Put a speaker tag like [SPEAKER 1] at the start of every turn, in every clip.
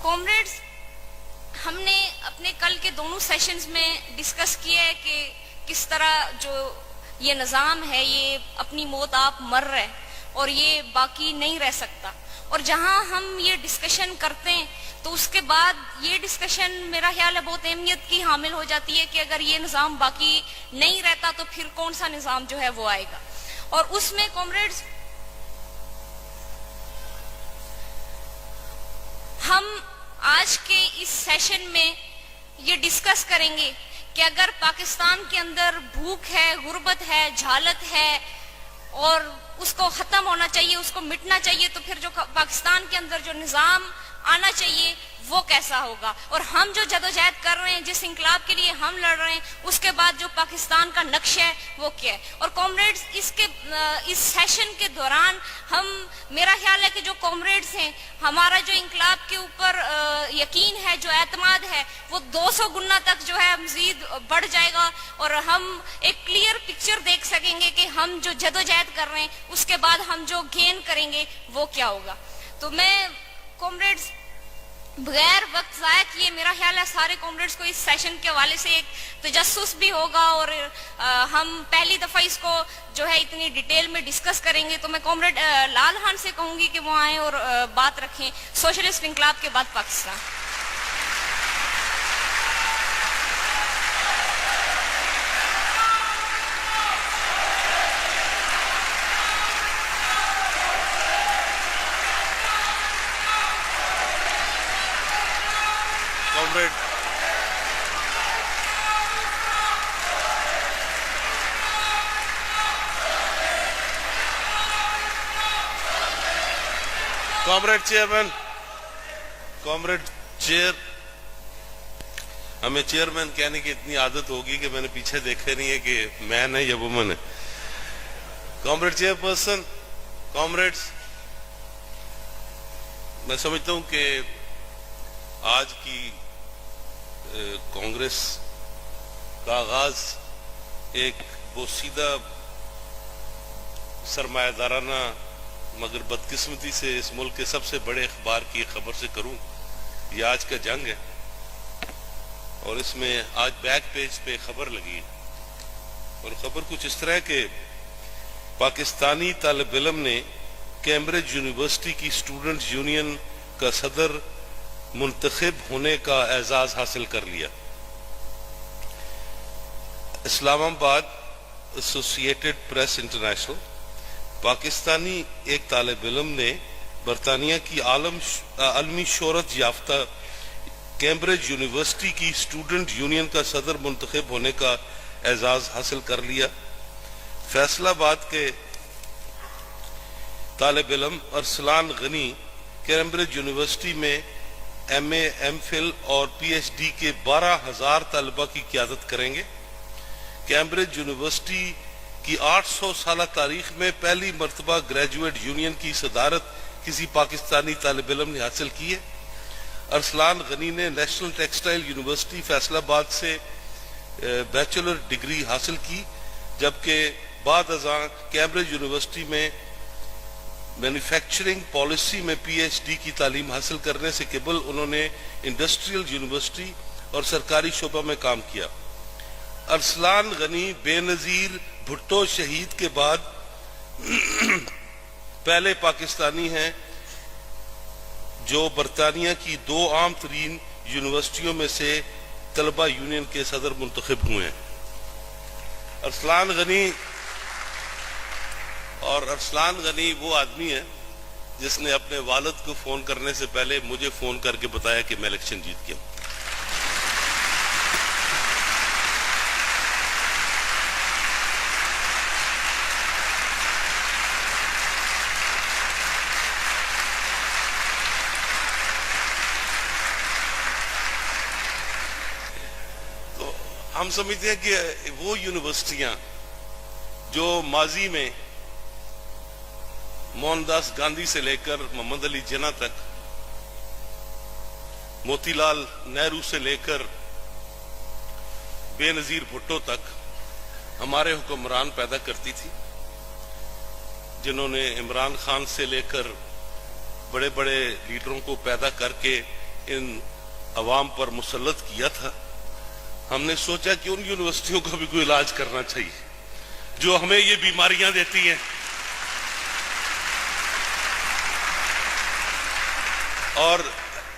[SPEAKER 1] Comrades, ہم نے اپنے کل کے دونوں سیشنز میں ڈسکس کیا ہے کہ کس طرح جو یہ نظام ہے یہ اپنی موت آپ مر رہے اور یہ باقی نہیں رہ سکتا. اور جہاں ہم یہ ڈسکشن کرتے ہیں تو اس کے بعد یہ ڈسکشن میرا خیال ہے بہت اہمیت کی حامل ہو جاتی ہے کہ اگر یہ نظام باقی نہیں رہتا تو پھر کون سا نظام جو ہے وہ آئے گا. اور اس میں کامریڈز ہم آج کے اس سیشن میں یہ ڈسکس کریں گے کہ اگر پاکستان کے اندر بھوک ہے، غربت ہے، جہالت ہے اور اس کو ختم ہونا چاہیے، اس کو مٹنا چاہیے، تو پھر جو پاکستان کے اندر جو نظام آنا چاہیے وہ کیسا ہوگا. اور ہم جو جدوجہد کر رہے ہیں، جس انقلاب کے لیے ہم لڑ رہے ہیں، اس کے بعد جو پاکستان کا نقشہ ہے وہ کیا ہے. اور کامریڈز اس سیشن کے دوران ہم، میرا خیال ہے کہ جو کامریڈز ہیں، ہمارا جو انقلاب کے اوپر یقین ہے، جو اعتماد ہے، وہ 200 گنا تک جو ہے مزید بڑھ جائے گا اور ہم ایک کلیئر پکچر دیکھ سکیں گے کہ ہم جو جدوجہد کر رہے ہیں اس کے بعد ہم جو گین کریں گے وہ کیا ہوگا. تو میں کامریڈز بغیر وقت ضائع کیے، میرا خیال ہے سارے کامریڈز کو اس سیشن کے حوالے سے ایک تجسس بھی ہوگا اور ہم پہلی دفعہ اس کو جو ہے اتنی ڈیٹیل میں ڈسکس کریں گے. تو میں کامریڈ لال خان سے کہوں گی کہ وہ آئیں اور بات رکھیں سوشلسٹ انقلاب کے بعد Pakistan.
[SPEAKER 2] Comrade chairman, comrade chair, ہمیں چیئرمین کہنے کی اتنی عادت ہوگی کہ میں نے پیچھے دیکھے نہیں ہے کہ مین ہے یا وومن ہے. کامریڈ چیئر پرسن، کامریڈز، میں سمجھتا ہوں کہ آج کی کانگریس کا آغاز ایک بوسیدہ سرمایہ دارانہ مگر بدقسمتی سے اس ملک کے سب سے بڑے اخبار کی خبر سے کروں. یہ آج کا جنگ ہے اور اس میں آج بیک پیج پہ خبر لگی اور خبر کچھ اس طرح کہ پاکستانی طالب علم نے کیمبرج یونیورسٹی کی اسٹوڈنٹ یونین کا صدر منتخب ہونے کا اعزاز حاصل کر لیا. اسلام آباد، ایسوسیٹڈ پریس انٹرنیشنل. پاکستانی ایک طالب علم نے برطانیہ کی عالمی شہرت یافتہ کیمبرج یونیورسٹی کی اسٹوڈنٹ یونین کا صدر منتخب ہونے کا اعزاز حاصل کر لیا. فیصل آباد کے طالب علم ارسلان غنی کیمبرج یونیورسٹی میں ایم اے، ایم فل اور پی ایچ ڈی کے 12,000 طلبہ کی قیادت کریں گے. کیمبرج یونیورسٹی کی 800 سالہ تاریخ میں پہلی مرتبہ گریجویٹ یونین کی صدارت کسی پاکستانی طالب علم نے حاصل کی ہے. ارسلان غنی نے نیشنل ٹیکسٹائل یونیورسٹی فیصل آباد سے بیچلر ڈگری حاصل کی، جبکہ بعد ازاں کیمبرج یونیورسٹی میں مینوفیکچرنگ پالیسی میں پی ایچ ڈی کی تعلیم حاصل کرنے سے قبل انہوں نے انڈسٹریل یونیورسٹی اور سرکاری شعبہ میں کام کیا. ارسلان غنی بے نظیر بھٹو شہید کے بعد پہلے پاکستانی ہیں جو برطانیہ کی 2 عام ترین یونیورسٹیوں میں سے طلبہ یونین کے صدر منتخب ہوئے ہیں. ارسلان غنی وہ آدمی ہے جس نے اپنے والد کو فون کرنے سے پہلے مجھے فون کر کے بتایا کہ میں الیکشن جیت گیا ہوں. ہم سمجھتے ہیں کہ وہ یونیورسٹیاں جو ماضی میں موہن داس گاندھی سے لے کر محمد علی جناح تک، موتی لال نہرو سے لے کر بے نظیر بھٹو تک ہمارے حکمران پیدا کرتی تھی، جنہوں نے عمران خان سے لے کر بڑے بڑے لیڈروں کو پیدا کر کے ان عوام پر مسلط کیا تھا، ہم نے سوچا کہ ان یونیورسٹیوں کا بھی کوئی علاج کرنا چاہیے جو ہمیں یہ بیماریاں دیتی ہیں. اور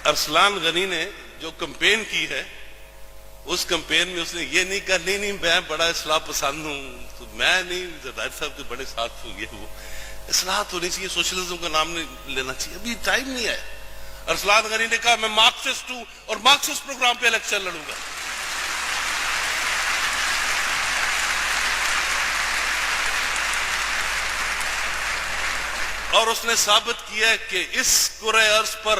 [SPEAKER 2] ارسلان غنی نے جو کمپین کی ہے، اس کمپین میں اس نے یہ نہیں کہا نہیں میں بڑا اصلاح پسند ہوں، تو میں نہیں، زرداری صاحب کے بڑے ساتھ ہوں، یہ وہ اصلاحات ہونی چاہیے، سوشلزم کا نام نہیں لینا چاہیے، ابھی ٹائم نہیں آیا. ارسلان غنی نے کہا میں مارکسسٹ ہوں اور مارکسسٹ پروگرام پہ الیکشن لڑوں گا. اور اس نے ثابت کیا کہ اس کرۂ ارض پر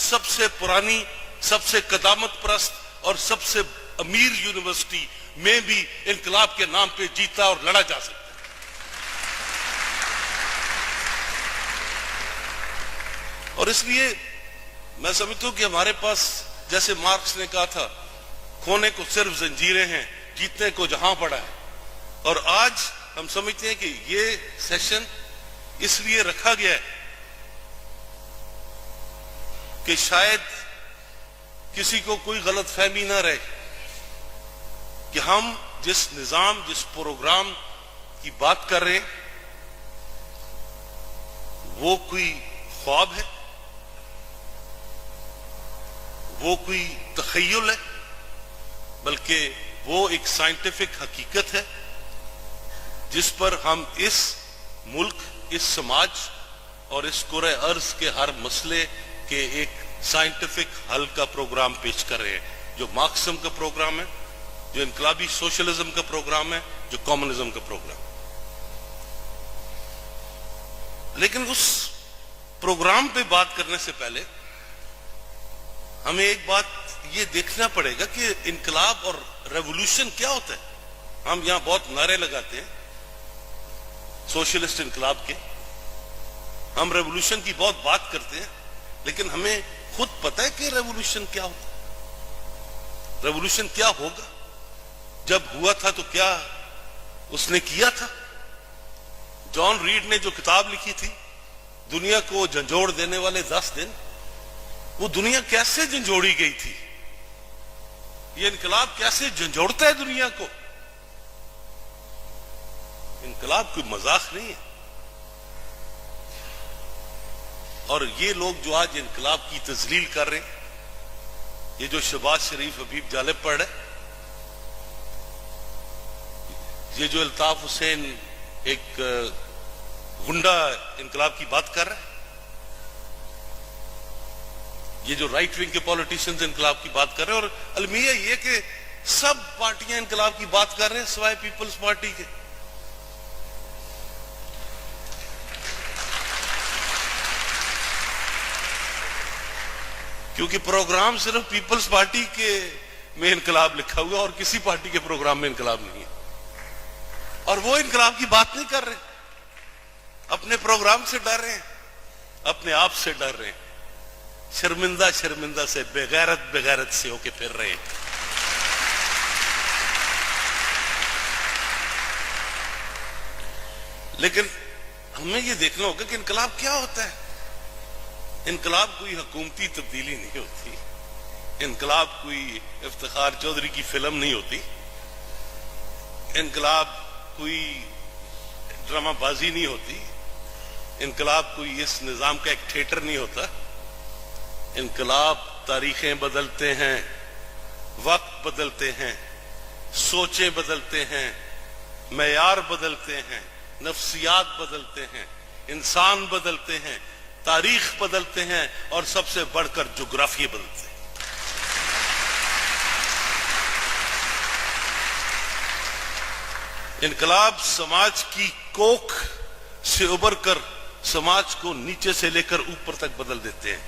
[SPEAKER 2] سب سے پرانی، سب سے قدامت پرست اور سب سے امیر یونیورسٹی میں بھی انقلاب کے نام پہ جیتا اور لڑا جا سکتا ہے. اور اس لیے میں سمجھتا ہوں کہ ہمارے پاس، جیسے مارکس نے کہا تھا، کھونے کو صرف زنجیریں ہیں، جیتنے کو جہاں پڑا ہے. اور آج ہم سمجھتے ہیں کہ یہ سیشن اس لیے رکھا گیا ہے کہ شاید کسی کو کوئی غلط فہمی نہ رہے کہ ہم جس نظام، جس پروگرام کی بات کر رہے ہیں وہ کوئی خواب ہے، وہ کوئی تخیل ہے، بلکہ وہ ایک سائنٹیفک حقیقت ہے جس پر ہم اس ملک، اس سماج اور اس کرۂ ارض کے ہر مسئلے کے ایک سائنٹیفک حل کا پروگرام پیش کر رہے ہیں، جو مارکسزم کا پروگرام ہے، جو انقلابی سوشلزم کا پروگرام ہے، جو کمیونزم کا پروگرام. لیکن اس پروگرام پہ بات کرنے سے پہلے ہمیں ایک بات یہ دیکھنا پڑے گا کہ انقلاب اور ریولوشن کیا ہوتا ہے. ہم یہاں بہت نعرے لگاتے ہیں سوشلسٹ انقلاب کے، ہم ریولوشن کی بہت بات کرتے ہیں، لیکن ہمیں خود پتہ ہے کہ ریولوشن کیا ہوتا ہے، ریولوشن کیا ہوگا، جب ہوا تھا تو کیا اس نے کیا تھا. جان ریڈ نے جو کتاب لکھی تھی دنیا کو جھنجھوڑ دینے والے 10 دن، وہ دنیا کیسے جھنجھوڑی گئی تھی، یہ انقلاب کیسے جھنجھوڑتا ہے دنیا کو. انقلاب کوئی مذاق نہیں ہے. اور یہ لوگ جو آج انقلاب کی تذلیل کر رہے ہیں، یہ جو شہباز شریف حبیب جالب پڑھ رہے، یہ جو الطاف حسین ایک غنڈہ انقلاب کی بات کر رہے ہیں، یہ جو رائٹ ونگ کے پولیٹیشنز انقلاب کی بات کر رہے ہیں، اور المیہ یہ کہ سب پارٹیاں انقلاب کی بات کر رہے ہیں سوائے پیپلز پارٹی کے. کیونکہ پروگرام صرف پیپلز پارٹی کے میں انقلاب لکھا ہوا اور کسی پارٹی کے پروگرام میں انقلاب نہیں ہے. اور وہ انقلاب کی بات نہیں کر رہے، اپنے پروگرام سے ڈر رہے ہیں، اپنے آپ سے ڈر رہے ہیں، شرمندہ سے بغیرت سے ہو کے پھر رہے ہیں. لیکن ہمیں یہ دیکھنا ہوگا کہ انقلاب کیا ہوتا ہے. انقلاب کوئی حکومتی تبدیلی نہیں ہوتی، انقلاب کوئی افتخار چودھری کی فلم نہیں ہوتی، انقلاب کوئی ڈرامہ بازی نہیں ہوتی، انقلاب کوئی اس نظام کا ایک تھیٹر نہیں ہوتا. انقلاب تاریخیں بدلتے ہیں، وقت بدلتے ہیں، سوچیں بدلتے ہیں، معیار بدلتے ہیں، نفسیات بدلتے ہیں، انسان بدلتے ہیں، تاریخ بدلتے ہیں، اور سب سے بڑھ کر جغرافیے بدلتے ہیں. انقلاب سماج کی کوکھ سے ابھر کر سماج کو نیچے سے لے کر اوپر تک بدل دیتے ہیں.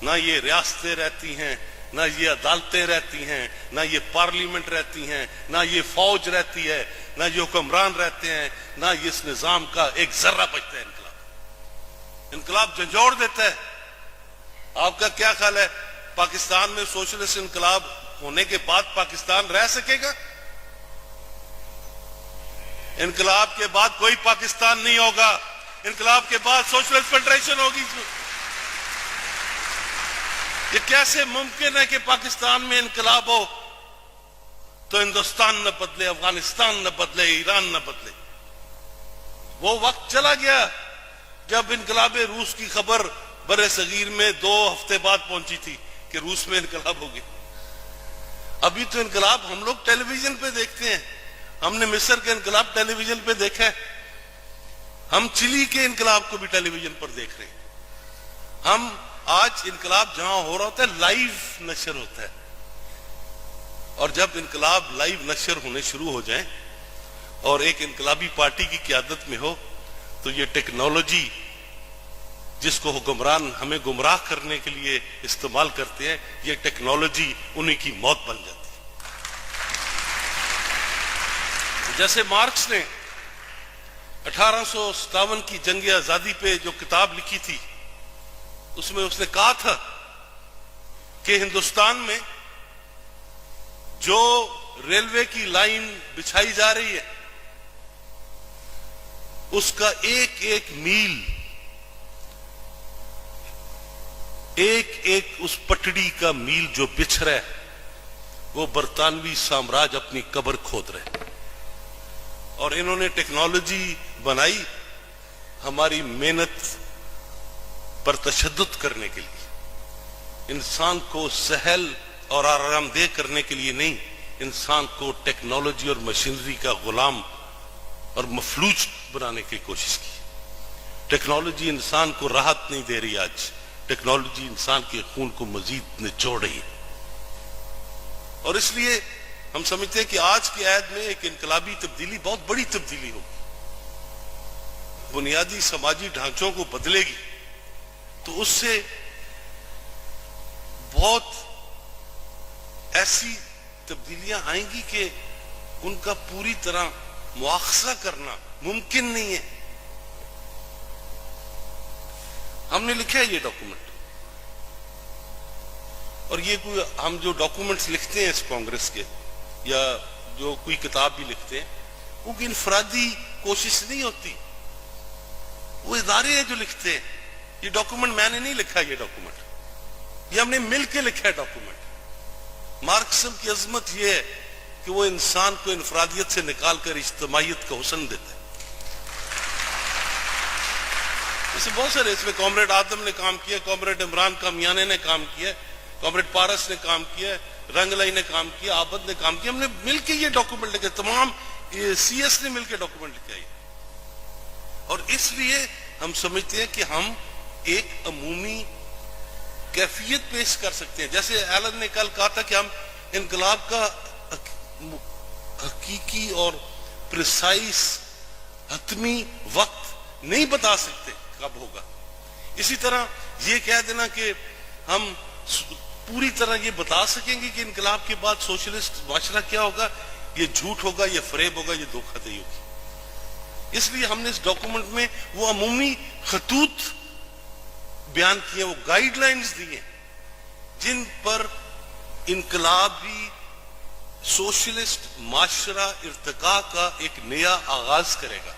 [SPEAKER 2] نہ یہ ریاستیں رہتی ہیں، نہ یہ عدالتیں رہتی ہیں، نہ یہ پارلیمنٹ رہتی ہیں، نہ یہ فوج رہتی ہے، نہ یہ حکمران رہتے ہیں، نہ یہ اس نظام کا ایک ذرہ بچتا ہے. انقلاب جھنجھوڑ دیتا ہے. آپ کا کیا خیال ہے، پاکستان میں سوشلسٹ انقلاب ہونے کے بعد پاکستان رہ سکے گا؟ انقلاب کے بعد کوئی پاکستان نہیں ہوگا، انقلاب کے بعد سوشلسٹ فیڈریشن ہوگی. یہ کیسے ممکن ہے کہ پاکستان میں انقلاب ہو تو ہندوستان نہ بدلے، افغانستان نہ بدلے، ایران نہ بدلے؟ وہ وقت چلا گیا جب انقلاب روس کی خبر بر صغیر میں 2 ہفتے بعد پہنچی تھی کہ روس میں انقلاب ہو گیا۔ ابھی تو انقلاب ہم لوگ ٹیلی ویژن پہ دیکھتے ہیں۔ ہم نے مصر کے انقلاب ٹیلی ویژن پہ دیکھا ہے، ہم چلی کے انقلاب کو بھی ٹیلی ویژن پر دیکھ رہے ہیں۔ ہم آج انقلاب جہاں ہو رہا ہوتا ہے لائیو نشر ہوتا ہے، اور جب انقلاب لائیو نشر ہونے شروع ہو جائیں اور ایک انقلابی پارٹی کی قیادت میں ہو تو یہ ٹیکنالوجی جس کو حکمران ہمیں گمراہ کرنے کے لیے استعمال کرتے ہیں، یہ ٹیکنالوجی انہی کی موت بن جاتی ہے۔ جیسے مارکس نے 1857 کی جنگ آزادی پہ جو کتاب لکھی تھی، اس میں اس نے کہا تھا کہ ہندوستان میں جو ریلوے کی لائن بچھائی جا رہی ہے اس کا ایک ایک میل، ایک ایک اس پٹڑی کا میل جو بچھ رہا ہے وہ برطانوی سامراج اپنی قبر کھود رہے۔ اور انہوں نے ٹیکنالوجی بنائی ہماری محنت پر تشدد کرنے کے لیے، انسان کو سہل اور آرام دہ کرنے کے لیے نہیں، انسان کو ٹیکنالوجی اور مشینری کا غلام اور مفلوج بنانے کی کوشش کی۔ ٹیکنالوجی انسان کو راحت نہیں دے رہی، آج ٹیکنالوجی انسان کے خون کو مزید نچوڑ رہی ہے۔ اور اس لیے ہم سمجھتے ہیں کہ آج کی عہد میں ایک انقلابی تبدیلی، بہت بڑی تبدیلی ہوگی، بنیادی سماجی ڈھانچوں کو بدلے گی، تو اس سے بہت ایسی تبدیلیاں آئیں گی کہ ان کا پوری طرح مواخذہ کرنا ممکن نہیں ہے۔ ہم نے لکھا ہے یہ ڈاکومنٹ، اور یہ کوئی ہم جو ڈاکومنٹس لکھتے ہیں اس کانگریس کے یا جو کوئی کتاب بھی لکھتے ہیں، وہ کوئی انفرادی کوشش نہیں ہوتی، وہ ادارے ہیں جو لکھتے ہیں۔ یہ ڈاکومنٹ میں نے نہیں لکھا، یہ ڈاکومنٹ یہ ہم نے مل کے لکھا ہے ڈاکومنٹ۔ مارکسزم کی عظمت یہ ہے کہ وہ انسان کو انفرادیت سے نکال کر اجتماعیت کا حسن دیتا ہے۔ اسے بہت سارے، اس میں کامریڈ آدم نے کام کیا، کامریڈ عمران کامیانے نے کام کیا، کامریڈ پارس نے کام کیا، رنگلائی نے کام کیا، آبد نے کام کیا۔ ہم نے مل کے یہ ڈاکومنٹ لکھا، تمام سی ایس نے مل کے ڈاکومنٹ لکھا ہے۔ اور اس لیے ہم سمجھتے ہیں کہ ہم ایک عمومی کیفیت پیش کر سکتے ہیں۔ جیسے ایلن نے کل کہا تھا کہ ہم انقلاب کا حقیقی اور پریسائز حتمی وقت نہیں بتا سکتے کب ہوگا، اسی طرح یہ کہہ دینا کہ ہم پوری طرح یہ بتا سکیں گے کہ انقلاب کے بعد سوشلسٹ معاشرہ کیا ہوگا، یہ جھوٹ ہوگا، یہ فریب ہوگا، یہ دھوکہ دہی ہوگی۔ اس لیے ہم نے اس ڈاکومنٹ میں وہ عمومی خطوط بیان کیے، وہ گائیڈ لائنز دیے جن پر انقلابی سوشلسٹ معاشرہ ارتقاء کا ایک نیا آغاز کرے گا،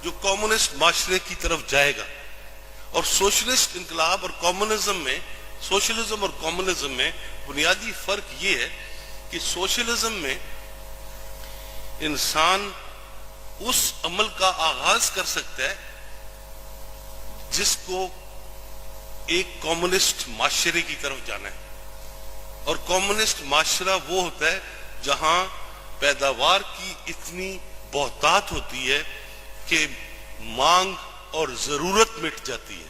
[SPEAKER 2] جو کمیونسٹ معاشرے کی طرف جائے گا۔ اور سوشلسٹ انقلاب اور کمیونزم میں، سوشلزم اور کمیونزم میں بنیادی فرق یہ ہے کہ سوشلزم میں انسان اس عمل کا آغاز کر سکتا ہے جس کو ایک کمیونسٹ معاشرے کی طرف جانا ہے، اور کمیونسٹ معاشرہ وہ ہوتا ہے جہاں پیداوار کی اتنی بہتات ہوتی ہے کہ مانگ اور ضرورت مٹ جاتی ہے،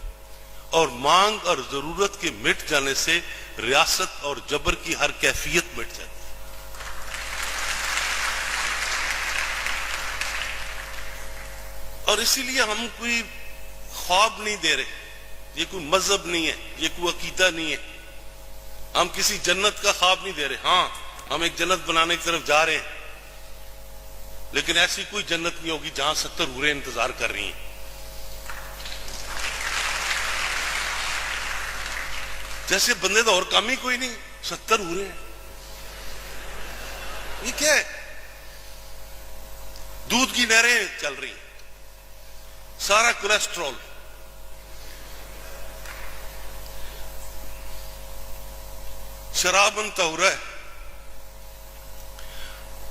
[SPEAKER 2] اور مانگ اور ضرورت کے مٹ جانے سے ریاست اور جبر کی ہر کیفیت مٹ جاتی ہے۔ اور اسی لیے ہم کوئی خواب نہیں دے رہے، یہ کوئی مذہب نہیں ہے، یہ کوئی عقیدہ نہیں ہے، ہم کسی جنت کا خواب نہیں دے رہے۔ ہاں، ہم ایک جنت بنانے کی طرف جا رہے ہیں، لیکن ایسی کوئی جنت نہیں ہوگی جہاں 70 حوریں انتظار کر رہی ہیں۔ جیسے بندے تو اور کام ہی کوئی نہیں، 70 حوریں ہیں، یہ کیا ہے؟ دودھ کی نہریں چل رہی ہیں، سارا کولیسٹرول۔ شرابن طہورا ہے.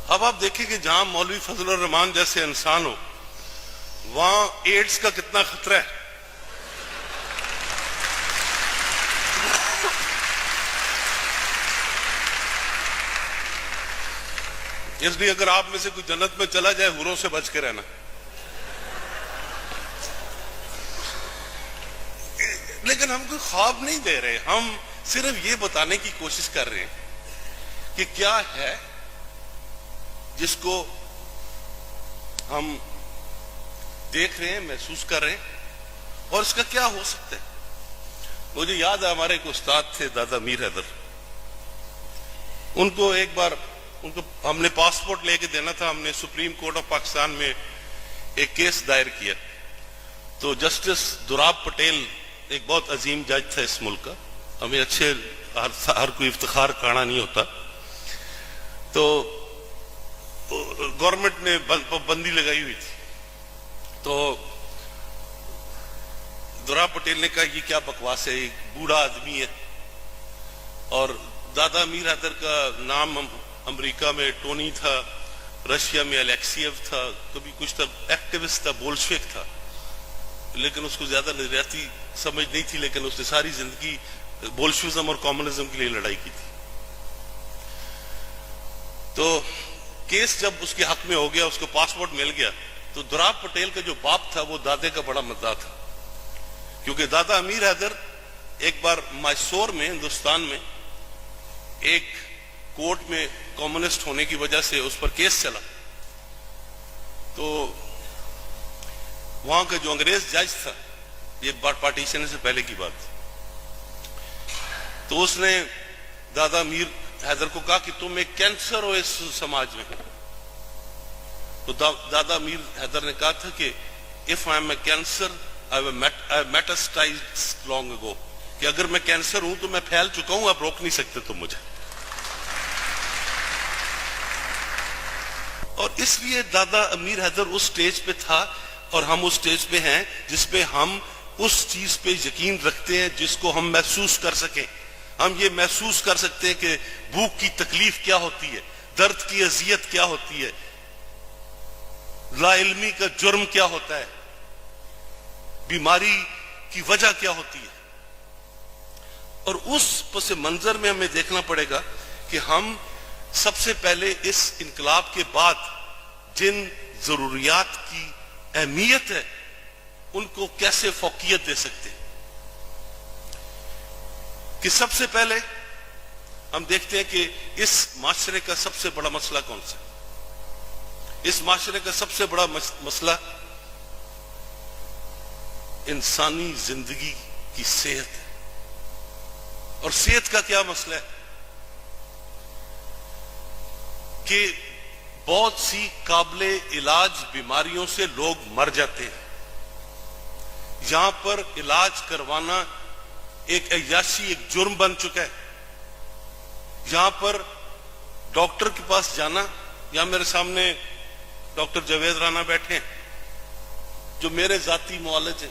[SPEAKER 2] اب آپ دیکھیں کہ جہاں مولوی فضل الرحمان جیسے انسان ہو وہاں ایڈز کا کتنا خطرہ ہے. اس لیے اگر آپ میں سے کوئی جنت میں چلا جائے حوروں سے بچ کے رہنا. لیکن ہم کوئی خواب نہیں دے رہے, ہم صرف یہ بتانے کی کوشش کر رہے ہیں کہ کیا ہے جس کو ہم دیکھ رہے ہیں, محسوس کر رہے ہیں, اور اس کا کیا ہو سکتا ہے. مجھے یاد ہے ہمارے ایک استاد تھے دادا میر حیدر, ان کو ایک بار ہم نے پاسپورٹ لے کے دینا تھا. ہم نے سپریم کورٹ آف پاکستان میں ایک کیس دائر کیا, تو جسٹس دوراب پٹیل ایک بہت عظیم جج تھا اس ملک کا, ہمیں اچھے ہر کوئی افتخار کانا نہیں ہوتا, تو گورنمنٹ نے بندی لگائی ہوئی تھی. تو دوراب پٹیل نے کہا یہ کیا بکواس ہے, ایک بوڑھا آدمی ہے, اور دادا میر حیدر کا نام امریکہ میں ٹونی تھا, رشیا میں الیکسیف تھا, کبھی کچھ تھا, ایکٹیوسٹ تھا, بولشوک تھا, لیکن اس کو زیادہ نظریاتی سمجھ نہیں تھی, لیکن اس نے ساری زندگی بولشوزم اور کمیونزم کے لیے لڑائی کی تھی. تو کیس جب اس کے حق میں ہو گیا, اس کو پاسپورٹ مل گیا, تو دوراب پٹیل کا جو باپ تھا وہ دادے کا بڑا مداح تھا, کیونکہ دادا امیر حیدر ایک بار میسور میں ہندوستان میں ایک کورٹ میں کمیونسٹ ہونے کی وجہ سے اس پر کیس چلا, تو وہاں کا جو انگریز جج تھا, یہ پارٹیشن سے پہلے کی بات تھی, تو اس نے دادا میر حیدر کو کہا کہ تم ایک کینسر ہو اس سماج میں. تو دادا میر حیدر نے کہا تھا کہ if I am a cancer I have metastasized long ago, کہ اگر میں کینسر ہوں تو میں پھیل چکا ہوں, اب روک نہیں سکتے تم مجھے. اور اس لیے دادا امیر حیدر اس سٹیج پہ تھا اور ہم اس سٹیج پہ ہیں جس پہ ہم اس چیز پہ یقین رکھتے ہیں جس کو ہم محسوس کر سکیں. ہم یہ محسوس کر سکتے ہیں کہ بھوک کی تکلیف کیا ہوتی ہے, درد کی اذیت کیا ہوتی ہے, لا علمی کا جرم کیا ہوتا ہے, بیماری کی وجہ کیا ہوتی ہے. اور اس پس منظر میں ہمیں دیکھنا پڑے گا کہ ہم سب سے پہلے اس انقلاب کے بعد جن ضروریات کی اہمیت ہے ان کو کیسے فوقیت دے سکتے ہیں. کہ سب سے پہلے ہم دیکھتے ہیں کہ اس معاشرے کا سب سے بڑا مسئلہ کون سا ہے. اس معاشرے کا سب سے بڑا مسئلہ انسانی زندگی کی صحت ہے. اور صحت کا کیا مسئلہ ہے کہ بہت سی قابل علاج بیماریوں سے لوگ مر جاتے ہیں. یہاں پر علاج کروانا ایک عیاشی, ایک جرم بن چکا ہے. یہاں پر ڈاکٹر کے پاس جانا, یہاں میرے سامنے ڈاکٹر جاوید رانا بیٹھے ہیں جو میرے ذاتی معالج ہیں,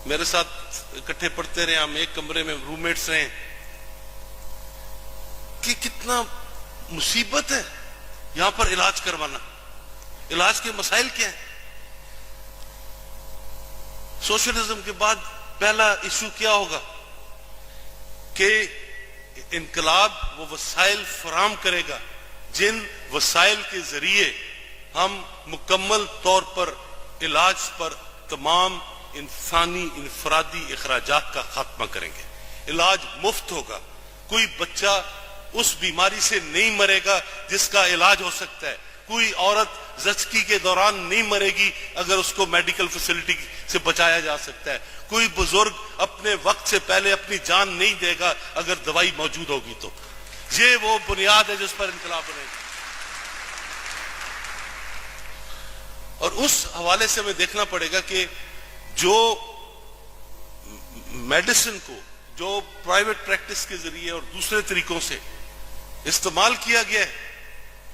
[SPEAKER 2] میرے ساتھ اکٹھے پڑھتے رہے, ہم ایک کمرے میں روم میٹس رہے, کہ کتنا مصیبت ہے یہاں پر علاج کروانا. علاج کے مسائل کیا ہیں؟ سوشلزم کے بعد پہلا ایشو کیا ہوگا کہ انقلاب وہ وسائل فراہم کرے گا جن وسائل کے ذریعے ہم مکمل طور پر علاج پر تمام انسانی انفرادی اخراجات کا خاتمہ کریں گے. علاج مفت ہوگا, کوئی بچہ اس بیماری سے نہیں مرے گا جس کا علاج ہو سکتا ہے, کوئی عورت زچگی کے دوران نہیں مرے گی اگر اس کو میڈیکل فیسلٹی سے بچایا جا سکتا ہے, کوئی بزرگ اپنے وقت سے پہلے اپنی جان نہیں دے گا اگر دوائی موجود ہوگی. تو یہ وہ بنیاد ہے جس پر انقلاب بنے گا. اور اس حوالے سے ہمیں دیکھنا پڑے گا کہ جو میڈیسن کو جو پرائیویٹ پریکٹس کے ذریعے اور دوسرے طریقوں سے استعمال کیا گیا ہے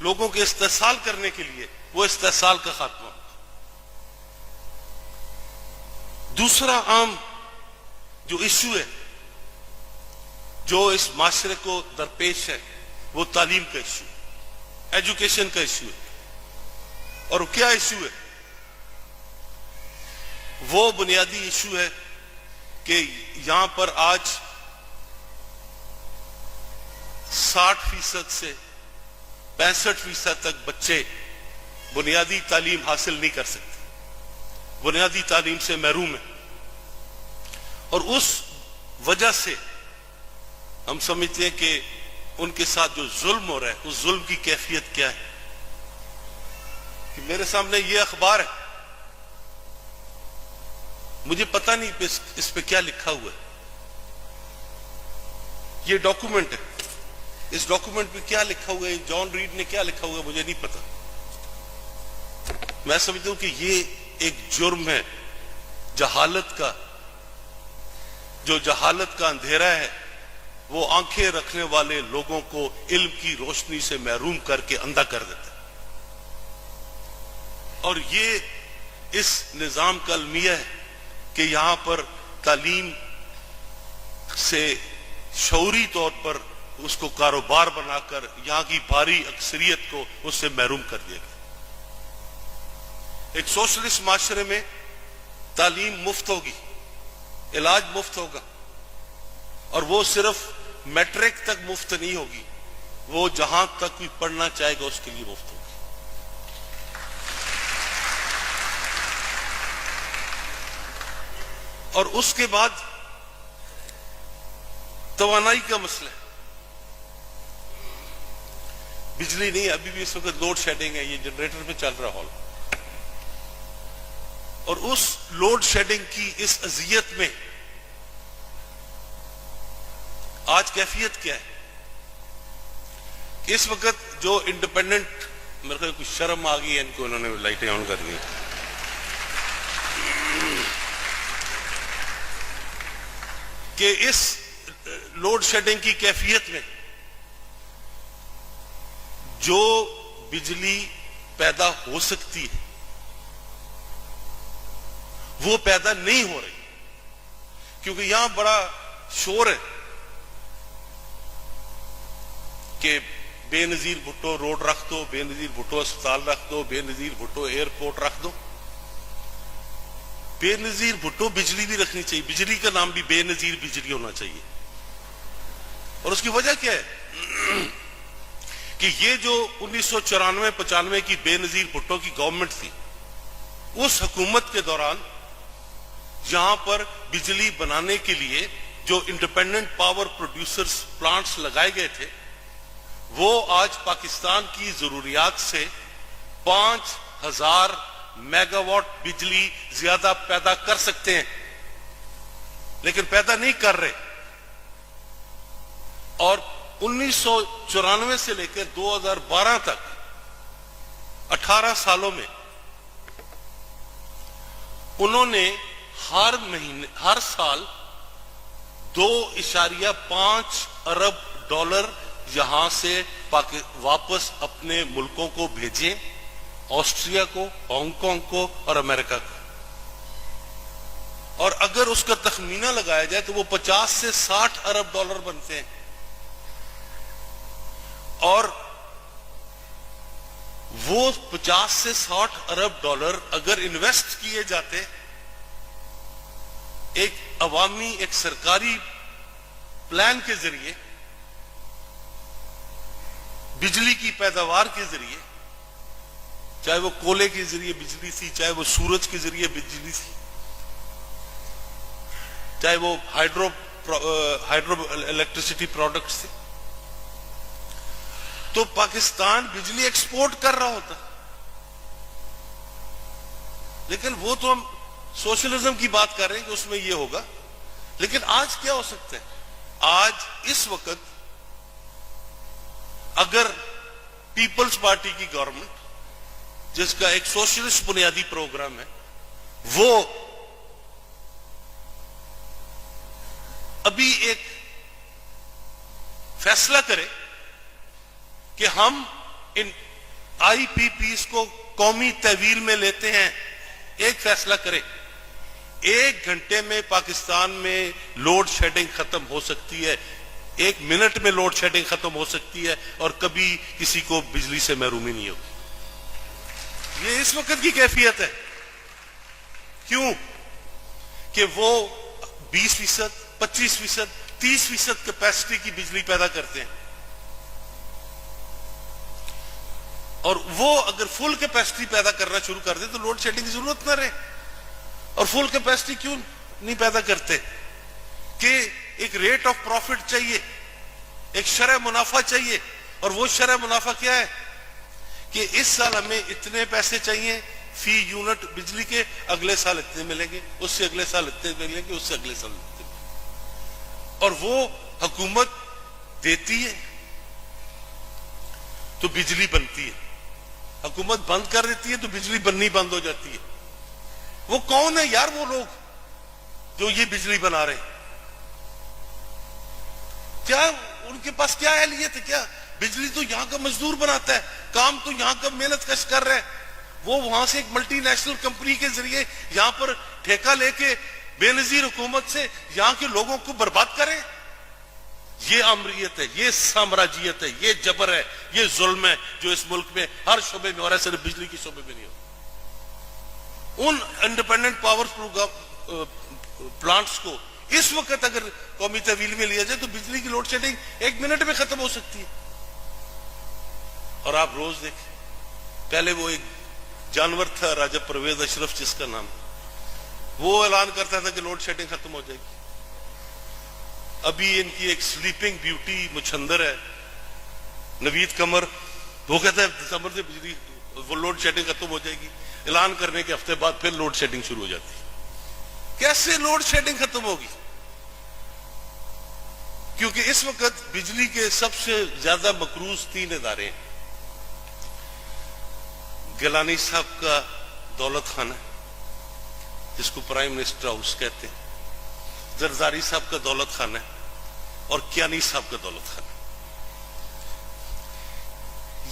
[SPEAKER 2] لوگوں کے استحصال کرنے کے لیے, وہ استحصال کا خاتمہ. دوسرا عام جو ایشو ہے جو اس معاشرے کو درپیش ہے وہ تعلیم کا ایشو ہے، ایجوکیشن کا ایشو ہے. اور کیا ایشو ہے؟ وہ بنیادی ایشو ہے کہ یہاں پر آج 60% سے 65% تک بچے بنیادی تعلیم حاصل نہیں کر سکتے، بنیادی تعلیم سے محروم ہیں. اور اس وجہ سے ہم سمجھتے ہیں کہ ان کے ساتھ جو ظلم ہو رہا ہے اس ظلم کی کیفیت کیا ہے. کہ میرے سامنے یہ اخبار ہے، مجھے پتہ نہیں اس پہ کیا لکھا ہوا ہے. یہ ڈاکومنٹ ہے، اس ڈاکومنٹ پہ کیا لکھا ہوا ہے، جان ریڈ نے کیا لکھا ہوا ہے مجھے نہیں پتا. میں سمجھتا ہوں کہ یہ ایک جرم ہے جہالت کا. جو جہالت کا اندھیرا ہے وہ آنکھیں رکھنے والے لوگوں کو علم کی روشنی سے محروم کر کے اندھا کر دیتا ہے. اور یہ اس نظام کا المیہ ہے کہ یہاں پر تعلیم سے شعوری طور پر اس کو کاروبار بنا کر یہاں کی بھاری اکثریت کو اس سے محروم کر دیا گیا. ایک سوشلسٹ معاشرے میں تعلیم مفت ہوگی، علاج مفت ہوگا، اور وہ صرف میٹرک تک مفت نہیں ہوگی، وہ جہاں تک کوئی پڑھنا چاہے گا اس کے لیے مفت ہوگی. اور اس کے بعد توانائی کا مسئلہ ہے. بجلی نہیں، ابھی بھی اس وقت لوڈ شیڈنگ ہے، یہ جنریٹر پہ چل رہا ہال. اور اس لوڈ شیڈنگ کی اس اذیت میں آج کیفیت کیا ہے کہ اس وقت جو انڈیپینڈنٹ، میرے خیال کچھ شرم آ گئی ہے ان کو، انہوں نے لائٹیں آن کر دی کہ اس لوڈ شیڈنگ کی کیفیت میں جو بجلی پیدا ہو سکتی ہے وہ پیدا نہیں ہو رہی، کیونکہ یہاں بڑا شور ہے کہ بے نظیر بھٹو روڈ رکھ دو، بے نظیر بھٹو اسپتال رکھ دو، بے نظیر بھٹو ایئرپورٹ رکھ دو. بے نظیر بھٹو بجلی بھی رکھنی چاہیے، بجلی کا نام بھی بے نظیر بجلی ہونا چاہیے. اور اس کی وجہ کیا ہے کہ یہ جو 1994-95 کی بے نظیر بھٹو کی گورنمنٹ تھی، اس حکومت کے دوران یہاں پر بجلی بنانے کے لیے جو انڈیپینڈنٹ پاور پروڈیوسرز پلانٹس لگائے گئے تھے وہ آج پاکستان کی ضروریات سے 5000 میگا واٹ بجلی زیادہ پیدا کر سکتے ہیں، لیکن پیدا نہیں کر رہے. اور 1994 سے لے کر 2012 تک 18 سالوں میں انہوں نے ہر سال $2.5 ارب یہاں سے واپس اپنے ملکوں کو بھیجیں، آسٹریا کو، ہانگ کانگ کو اور امریکہ کو. اور اگر اس کا تخمینہ لگایا جائے تو وہ 50 سے 60 ارب ڈالر بنتے ہیں. اور وہ 50 سے 60 ارب ڈالر اگر انویسٹ کیے جاتے ایک عوامی، ایک سرکاری پلان کے ذریعے، بجلی کی پیداوار کے ذریعے، چاہے وہ کولے کے ذریعے بجلی تھی، چاہے وہ سورج کے ذریعے بجلی تھی، چاہے وہ ہائیڈرو الیکٹریسٹی پروڈکٹس تھے، تو پاکستان بجلی ایکسپورٹ کر رہا ہوتا. لیکن وہ تو ہم سوشلزم کی بات کر رہے ہیں کہ اس میں یہ ہوگا. لیکن آج کیا ہو سکتا ہے؟ آج اس وقت اگر پیپلز پارٹی کی گورنمنٹ، جس کا ایک سوشلسٹ بنیادی پروگرام ہے، وہ ابھی ایک فیصلہ کرے کہ ہم ان آئی پی پیز کو قومی تحویل میں لیتے ہیں، ایک فیصلہ کرے، 1 گھنٹے میں پاکستان میں لوڈ شیڈنگ ختم ہو سکتی ہے. 1 منٹ میں لوڈ شیڈنگ ختم ہو سکتی ہے اور کبھی کسی کو بجلی سے محرومی نہیں ہوگی. یہ اس وقت کی کیفیت ہے. کیوں؟ کہ وہ 20%, 25%, 30% کیپیسٹی کی بجلی پیدا کرتے ہیں, اور وہ اگر فل کیپیسٹی پیدا کرنا شروع کر دے تو لوڈ شیڈنگ کی ضرورت نہ رہے. اور فل کیپیسٹی کیوں نہیں پیدا کرتے؟ کہ ایک ریٹ آف پروفٹ چاہیے, ایک شرح منافع چاہیے. اور وہ شرح منافع کیا ہے؟ کہ اس سال ہمیں اتنے پیسے چاہیے فی یونٹ بجلی کے, اگلے سال اتنے ملیں گے, اس سے اگلے سال اتنے ملیں گے, اس سے اگلے سال اتنے ملیں گے. اور وہ حکومت دیتی ہے تو بجلی بنتی ہے, حکومت بند کر دیتی ہے تو بجلی بننی بند ہو جاتی ہے. وہ کون ہے یار وہ لوگ جو یہ بجلی بنا رہے ہیں؟ کیا ان کے پاس کیا اہلیت ہے؟ کیا بجلی تو یہاں کا مزدور بناتا ہے, کام تو یہاں کا محنت کش کر رہا ہے. وہ وہاں سے ایک ملٹی نیشنل کمپنی کے ذریعے یہاں پر ٹھیکہ لے کے بے نظیر حکومت سے یہاں کے لوگوں کو برباد کریں. یہ آمریت ہے, یہ سامراجیت ہے, یہ جبر ہے, یہ ظلم ہے جو اس ملک میں ہر شعبے میں ہو رہا ہے, صرف بجلی کے شعبے میں نہیں ہو. ان انڈیپینڈنٹ پاور پلانٹس کو اس وقت اگر قومی تحویل میں لیا جائے تو بجلی کی لوڈ شیڈنگ 1 منٹ میں ختم ہو سکتی ہے. اور آپ روز دیکھیں, پہلے وہ ایک جانور تھا راجہ پرویز اشرف جس کا نام, وہ اعلان کرتا تھا کہ لوڈ شیڈنگ ختم ہو جائے گی. ابھی ان کی ایک سلیپنگ بیوٹی مچھندر ہے نوید قمر, وہ کہتا ہے دسمبر سے بجلی وہ لوڈ شیڈنگ ختم ہو جائے گی, اعلان کرنے کے ہفتے بعد پھر لوڈ شیڈنگ شروع ہو جاتی ہے. کیسے لوڈ شیڈنگ ختم ہوگی؟ کیونکہ اس وقت بجلی کے سب سے زیادہ مقروض 3 ادارے ہیں. گیلانی صاحب کا دولت خانہ جس کو پرائم منسٹر ہاؤس کہتے ہیں, زرزاری صاحب کا دولت خانہ اور کیانی صاحب کا دولت خانہ.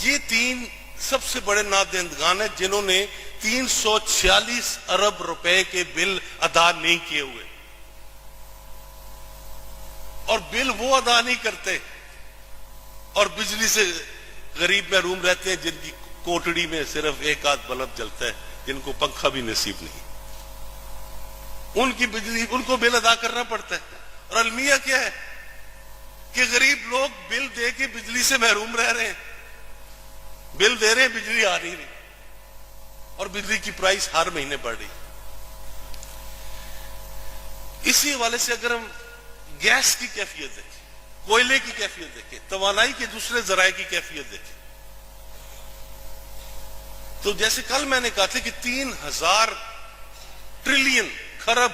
[SPEAKER 2] یہ 3 سب سے بڑے نادہندگان ہیں جنہوں نے 346 ارب روپے کے بل ادا نہیں کیے ہوئے, اور بل وہ ادا نہیں کرتے اور بجلی سے غریب محروم رہتے ہیں جن کی کوٹڑی میں صرف 1 آدھ بلب جلتا ہے, جن کو پنکھا بھی نصیب نہیں. ان کی بجلی ان کو بل ادا کرنا پڑتا ہے. اور المیہ کیا ہے کہ غریب لوگ بل دے کے بجلی سے محروم رہ رہے ہیں, بل دے رہے ہیں بجلی آ نہیں رہی, اور بجلی کی پرائس ہر مہینے بڑھ رہی. اسی حوالے سے اگر ہم گیس کی کیفیت دیکھیں, کوئلے کی کیفیت دیکھیں, توانائی کے دوسرے ذرائع کی کیفیت دیکھیں, تو جیسے کل میں نے کہا تھا کہ 3000 ٹریلین خرب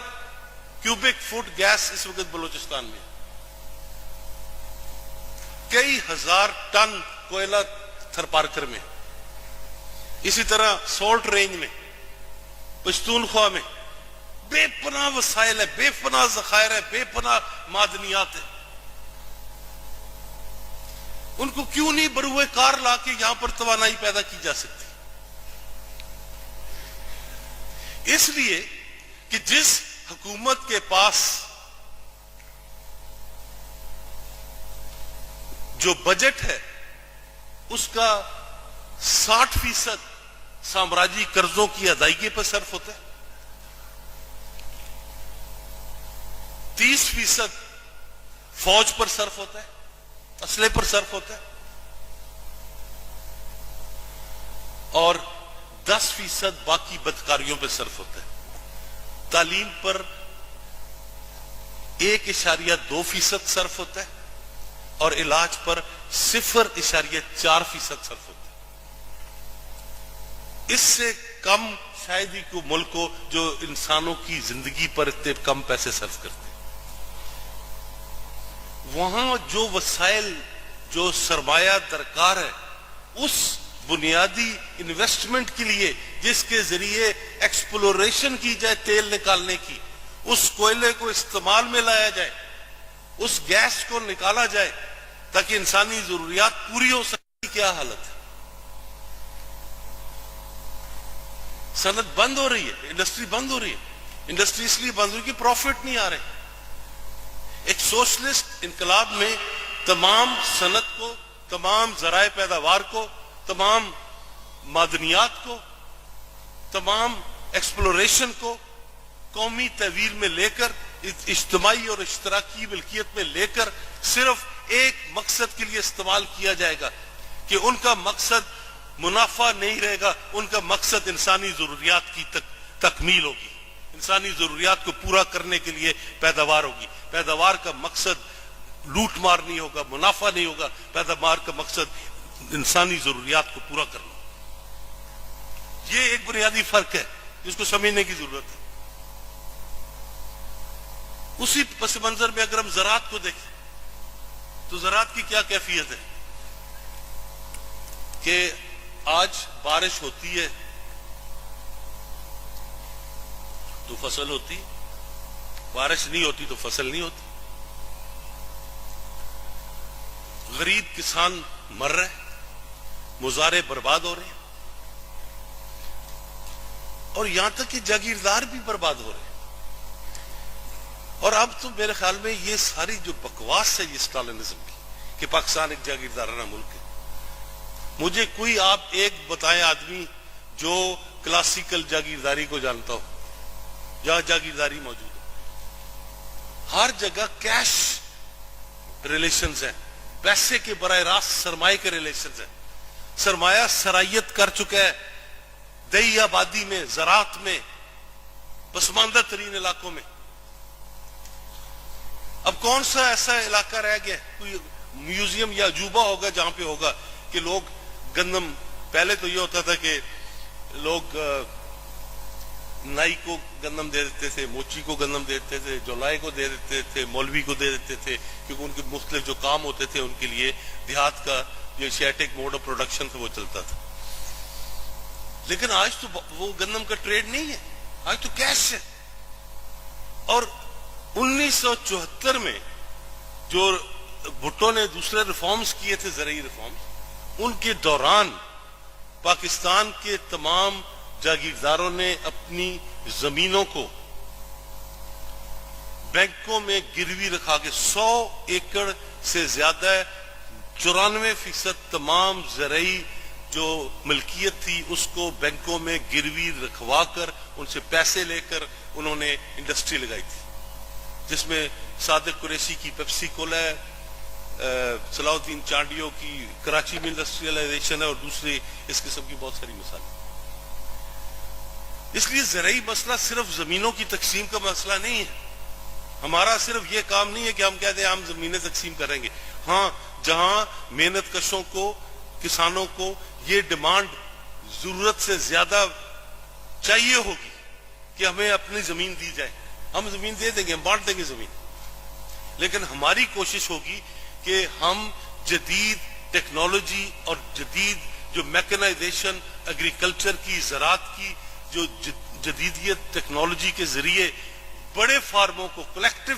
[SPEAKER 2] کیوبک فٹ گیس اس وقت بلوچستان میں, کئی ہزار ٹن کوئلہ تھرپارکر میں, اسی طرح سالٹ رینج میں, پشتونخوا میں بے پناہ وسائل ہے, بے پناہ ذخائر ہے, بے پناہ معدنیات ہے. ان کو کیوں نہیں بروئے کار لا کے یہاں پر توانائی پیدا کی جا سکتی؟ اس لیے کہ جس حکومت کے پاس جو بجٹ ہے اس کا 60% سامراجی قرضوں کی ادائیگی پر صرف ہوتا ہے, 30% فوج پر صرف ہوتا ہے, اسلحے پر صرف ہوتا ہے, اور 10% باقی بدکاریوں پہ صرف ہوتا ہے. تعلیم پر 1.2% صرف ہوتا ہے, اور علاج پر 0.4% صرف ہوتا ہے. اس سے کم شاید ہی کوئی ملک ہو جو انسانوں کی زندگی پر اتنے کم پیسے صرف کرتے ہیں. وہاں جو وسائل, جو سرمایہ درکار ہے, اس بنیادی انویسٹمنٹ کے لیے جس کے ذریعے ایکسپلوریشن کی جائے تیل نکالنے کی, اس کوئلے کو استعمال میں لایا جائے, اس گیس کو نکالا جائے تاکہ انسانی ضروریات پوری ہو سکتی, کیا حالت ہے؟ صنعت بند ہو رہی ہے, انڈسٹری بند ہو رہی ہے. انڈسٹری اس لیے بند ہو رہی ہے کہ پروفٹ نہیں آ رہے. ایک سوشلسٹ انقلاب میں تمام صنعت کو، تمام ذرائع پیداوار کو، تمام معدنیات کو، تمام ایکسپلوریشن کو قومی تحویل میں لے کر، اجتماعی اور اشتراکی ملکیت میں لے کر صرف ایک مقصد کے لیے استعمال کیا جائے گا کہ ان کا مقصد منافع نہیں رہے گا، ان کا مقصد انسانی ضروریات کی تکمیل ہوگی، انسانی ضروریات کو پورا کرنے کے لیے پیداوار ہوگی۔ پیداوار کا مقصد لوٹ مار نہیں ہوگا، منافع نہیں ہوگا، پیداوار کا مقصد انسانی ضروریات کو پورا کرنا۔ یہ ایک بنیادی فرق ہے جس کو سمجھنے کی ضرورت ہے۔ اسی پس منظر میں اگر ہم زراعت کو دیکھیں تو زراعت کی کیا کیفیت ہے کہ آج بارش ہوتی ہے تو فصل ہوتی، بارش نہیں ہوتی تو فصل نہیں ہوتی، غریب کسان مر رہے، مزارع برباد ہو رہے ہیں، اور یہاں تک کہ جاگیردار بھی برباد ہو رہے ہیں۔ اور اب تو میرے خیال میں یہ ساری جو بکواس ہے یہ اسٹالنزم کی کہ پاکستان ایک جاگیردارانہ ملک ہے، مجھے کوئی آپ ایک بتائیں آدمی جو کلاسیکل جاگیرداری کو جانتا ہو، جہاں جاگیرداری موجود ہے۔ ہر جگہ کیش ریلیشنز ہیں، پیسے کے براہ راست سرمایہ کے ریلیشنز ہیں، سرمایہ سرائیت کر چکا ہے دیہی آبادی میں، زراعت میں، پسماندہ ترین علاقوں میں۔ اب کون سا ایسا علاقہ رہ گیا، کوئی میوزیم یا عجوبہ ہوگا جہاں پہ ہوگا کہ لوگ گندم، پہلے تو یہ ہوتا تھا کہ لوگ نائی کو گندم دے دیتے تھے، موچی کو گندم دے دیتے تھے، جولائے کو دے دیتے تھے، مولوی کو دے دیتے تھے، کیونکہ ان کے مختلف جو کام ہوتے تھے ان کے لیے دیہات کا جو ایشیاٹک موڈ آف پروڈکشن تھا وہ چلتا تھا۔ لیکن آج تو وہ گندم کا ٹریڈ نہیں ہے، آج تو کیش ہے۔ اور 1974 میں جو بھٹو نے دوسرے ریفارمز کیے تھے، زرعی ریفارمز، ان کے دوران پاکستان کے تمام جاگیرداروں نے اپنی زمینوں کو بینکوں میں گروی رکھا کے 100 ایکڑ سے زیادہ 94% تمام زرعی جو ملکیت تھی اس کو بینکوں میں گروی رکھوا کر ان سے پیسے لے کر انہوں نے انڈسٹری لگائی تھی، جس میں صادق قریشی کی پیپسی کولا ہے، صلاح الدین چانڈیو کی کراچی میں انڈسٹریلائزیشن ہے، اور دوسری اس قسم کی بہت ساری مثالیں۔ اس لیے زرعی مسئلہ صرف زمینوں کی تقسیم کا مسئلہ نہیں ہے۔ ہمارا صرف یہ کام نہیں ہے کہ ہم کہتے ہیں ہم زمینیں تقسیم کریں گے۔ ہاں، جہاں محنت کشوں کو، کسانوں کو یہ ڈیمانڈ ضرورت سے زیادہ چاہیے ہوگی کہ ہمیں اپنی زمین دی جائے، ہم زمین دے دیں گے، ہم بانٹ دیں گے زمین، لیکن ہماری کوشش ہوگی کہ ہم جدید ٹیکنالوجی اور جدید جو میکنائزیشن ایگریکلچر کی، زراعت کی جو جدیدیت ٹیکنالوجی کے ذریعے بڑے فارموں کو، کلیکٹیو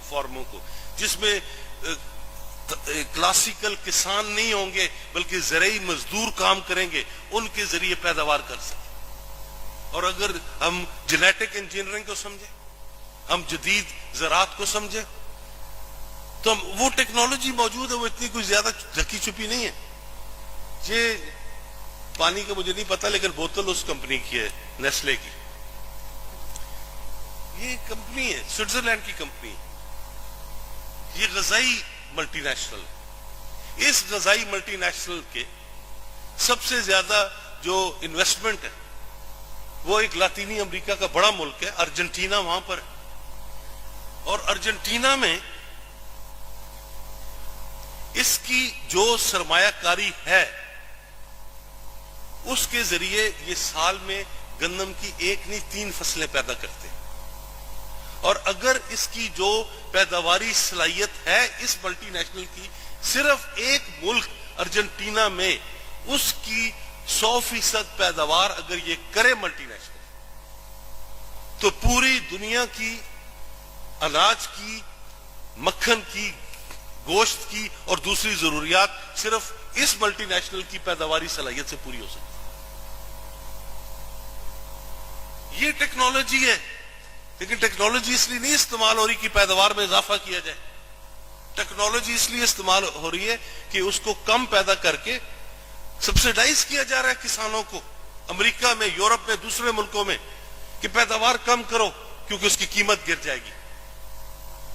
[SPEAKER 2] فارموں کو، جس میں کلاسیکل کسان نہیں ہوں گے بلکہ زرعی مزدور کام کریں گے، ان کے ذریعے پیداوار کر سکیں۔ اور اگر ہم جینیٹک انجینئرنگ کو سمجھیں، ہم جدید زراعت کو سمجھیں، تو وہ ٹیکنالوجی موجود ہے، وہ اتنی کوئی زیادہ ڈھکی چھپی نہیں ہے۔ یہ پانی کا مجھے نہیں پتا، لیکن بوتل اس کمپنی کی ہے، نیسلے کی، یہ کمپنی ہے، سوئٹزرلینڈ کی کمپنی ہے، یہ غذائی ملٹی نیشنل ہے۔ اس غذائی ملٹی نیشنل کے سب سے زیادہ جو انویسٹمنٹ ہے وہ ایک لاطینی امریکہ کا بڑا ملک ہے، ارجنٹینا وہاں پر ہے، اور ارجنٹینا میں اس کی جو سرمایہ کاری ہے اس کے ذریعے یہ سال میں گندم کی 1 نہیں 3 فصلیں پیدا کرتے ہیں۔ اور اگر اس کی جو پیداواری صلاحیت ہے اس ملٹی نیشنل کی، صرف ایک ملک ارجنٹینا میں اس کی 100% پیداوار اگر یہ کرے ملٹی نیشنل، تو پوری دنیا کی اناج کی، مکھن کی، گوشت کی اور دوسری ضروریات صرف اس ملٹی نیشنل کی پیداواری صلاحیت سے پوری ہو سکتی۔ یہ ٹیکنالوجی ہے، لیکن ٹیکنالوجی اس لیے نہیں استعمال ہو رہی کہ پیداوار میں اضافہ کیا جائے، ٹیکنالوجی اس لیے استعمال ہو رہی ہے کہ اس کو کم پیدا کر کے سبسیڈائز کیا جا رہا ہے کسانوں کو، امریکہ میں، یورپ میں، دوسرے ملکوں میں، کہ پیداوار کم کرو کیونکہ اس کی قیمت گر جائے گی،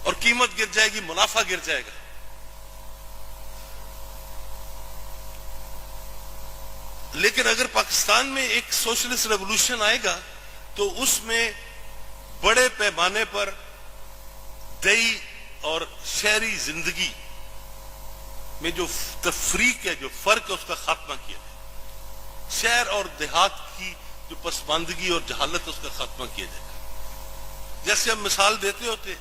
[SPEAKER 2] اور قیمت گر جائے گی، منافع گر جائے گا۔ لیکن اگر پاکستان میں ایک سوشلسٹ ریولوشن آئے گا تو اس میں بڑے پیمانے پر دیہی اور شہری زندگی میں جو تفریق ہے، جو فرق ہے، اس کا خاتمہ کیا جائے، شہر اور دیہات کی جو پسماندگی اور جہالت ہے اس کا خاتمہ کیا جائے گا۔ جیسے ہم مثال دیتے ہوتے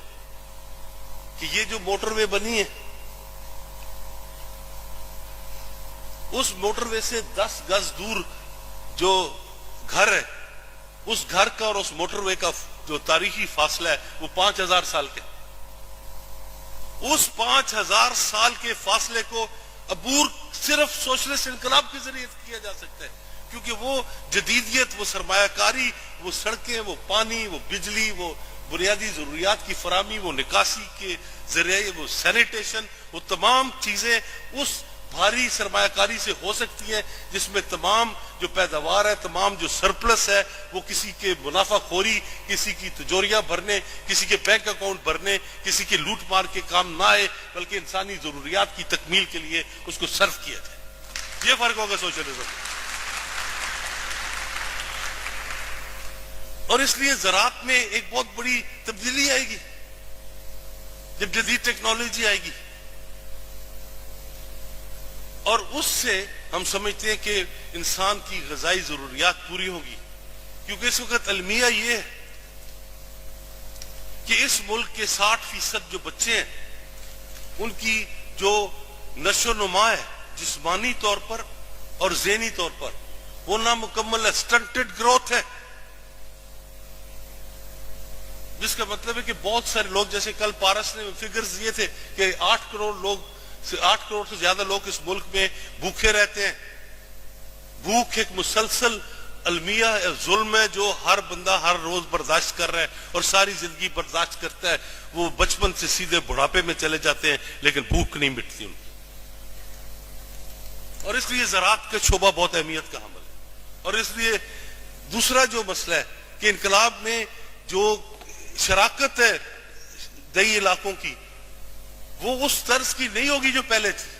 [SPEAKER 2] کہ یہ جو موٹر وے بنی ہے، اس موٹر وے سے 10 گز دور جو گھر ہے، اس گھر کا اور اس موٹر وے کا جو تاریخی فاصلہ ہے وہ 5000 سال کا۔ اس 5000 سال کے فاصلے کو عبور صرف سوشلسٹ انقلاب کے ذریعے کیا جا سکتا ہے، کیونکہ وہ جدیدیت، وہ سرمایہ کاری، وہ سڑکیں، وہ پانی، وہ بجلی، وہ بنیادی ضروریات کی فراہمی، وہ نکاسی کے ذریعے، وہ سینیٹیشن، وہ تمام چیزیں اس بھاری سرمایہ کاری سے ہو سکتی ہیں جس میں تمام جو پیداوار ہے، تمام جو سرپلس ہے، وہ کسی کے منافع خوری، کسی کی تجوریاں بھرنے، کسی کے بینک اکاؤنٹ بھرنے، کسی کے لوٹ مار کے کام نہ آئے، بلکہ انسانی ضروریات کی تکمیل کے لیے اس کو صرف کیا جائے۔ یہ فرق ہوگا سوشلزم۔ اور اس لیے زراعت میں ایک بہت بڑی تبدیلی آئے گی جب جدید ٹیکنالوجی آئے گی، اور اس سے ہم سمجھتے ہیں کہ انسان کی غذائی ضروریات پوری ہوگی، کیونکہ اس وقت المیہ یہ ہے کہ اس ملک کے 60% جو بچے ہیں ان کی جو نشو و نما ہے جسمانی طور پر اور ذہنی طور پر وہ نامکمل ہے، سٹنٹڈ گروتھ ہے، جس کا مطلب ہے کہ بہت سارے لوگ، جیسے کل پارس نے فگرز دیے تھے کہ 8 کروڑ سے زیادہ لوگ اس ملک میں بھوکے رہتے ہیں۔ بھوک ایک مسلسل المیہ ظلم ہے جو ہر بندہ ہر روز برداشت کر رہا ہے اور ساری زندگی برداشت کرتا ہے۔ وہ بچپن سے سیدھے بڑھاپے میں چلے جاتے ہیں لیکن بھوک نہیں مٹتی ان کی۔ اور اس لیے زراعت کا شعبہ بہت اہمیت کا حامل ہے۔ اور اس لیے دوسرا جو مسئلہ ہے کہ انقلاب میں جو شراکت ہے دیہی علاقوں کی، وہ اس طرز کی نہیں ہوگی جو پہلے تھی،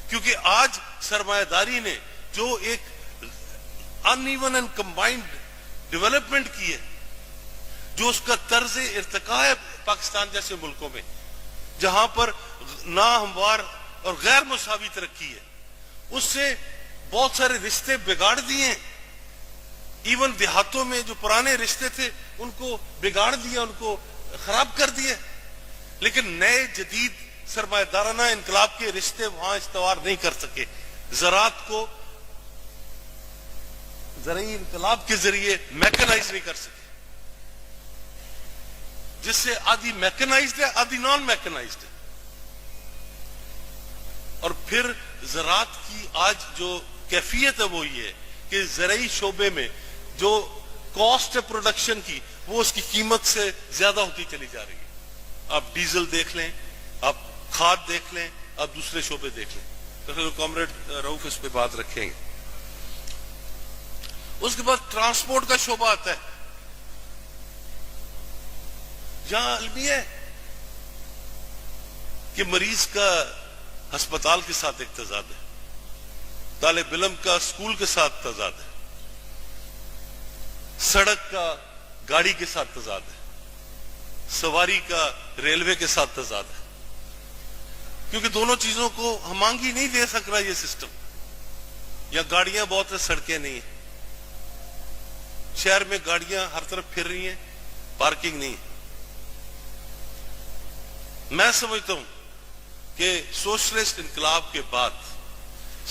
[SPEAKER 2] کیونکہ آج سرمایہ داری نے جو ایک in even and combined development کی ہے، جو اس کا طرز ارتقاء ہے پاکستان جیسے ملکوں میں جہاں پر ناہموار اور غیر مساوی ترقی ہے، اس سے بہت سارے رشتے بگاڑ دیے ہیں۔ ایون دیہاتوں میں جو پرانے رشتے تھے ان کو بگاڑ دیا، ان کو خراب کر دیا، لیکن نئے جدید سرمایہ دارانہ انقلاب کے رشتے وہاں استوار نہیں کر سکے۔ زراعت کو زرعی انقلاب کے ذریعے میکنائز نہیں کر سکے، جس سے آدھی میکنائزڈ ہے، آدھی نان میکنائزڈ ہے۔ اور پھر زراعت کی آج جو کیفیت ہے وہ یہ ہے کہ زرعی شعبے میں جو کاسٹ ہے پروڈکشن کی، وہ اس کی قیمت سے زیادہ ہوتی چلی جا رہی ہے۔ آپ ڈیزل دیکھ لیں، آپ کھاد دیکھ لیں، آپ دوسرے شعبے دیکھ لیں۔ تو کامریڈ رؤف اس پہ بات رکھیں گے۔ اس کے بعد ٹرانسپورٹ کا شعبہ آتا ہے، جہاں المیہ ہے کہ مریض کا ہسپتال کے ساتھ ایک تضاد ہے، طالب علم کا اسکول کے ساتھ تضاد ہے، سڑک کا گاڑی کے ساتھ تضاد ہے، سواری کا ریلوے کے ساتھ تضاد ہے، کیونکہ دونوں چیزوں کو ہمانگی نہیں دے سک رہا یہ سسٹم۔ یا گاڑیاں بہت ہیں، سڑکیں نہیں ہیں، شہر میں گاڑیاں ہر طرف پھر رہی ہیں، پارکنگ نہیں ہے۔ میں سمجھتا ہوں کہ سوشلسٹ انقلاب کے بعد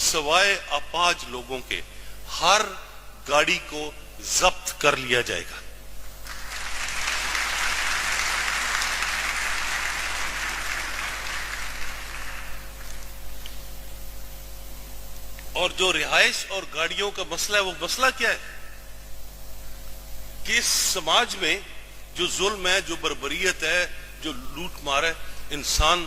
[SPEAKER 2] سوائے اپاہج لوگوں کے ہر گاڑی کو ضبط کر لیا جائے گا۔ اور جو رہائش اور گاڑیوں کا مسئلہ ہے، وہ مسئلہ کیا ہے کہ اس سماج میں جو ظلم ہے، جو بربریت ہے، جو لوٹ مار ہے، انسان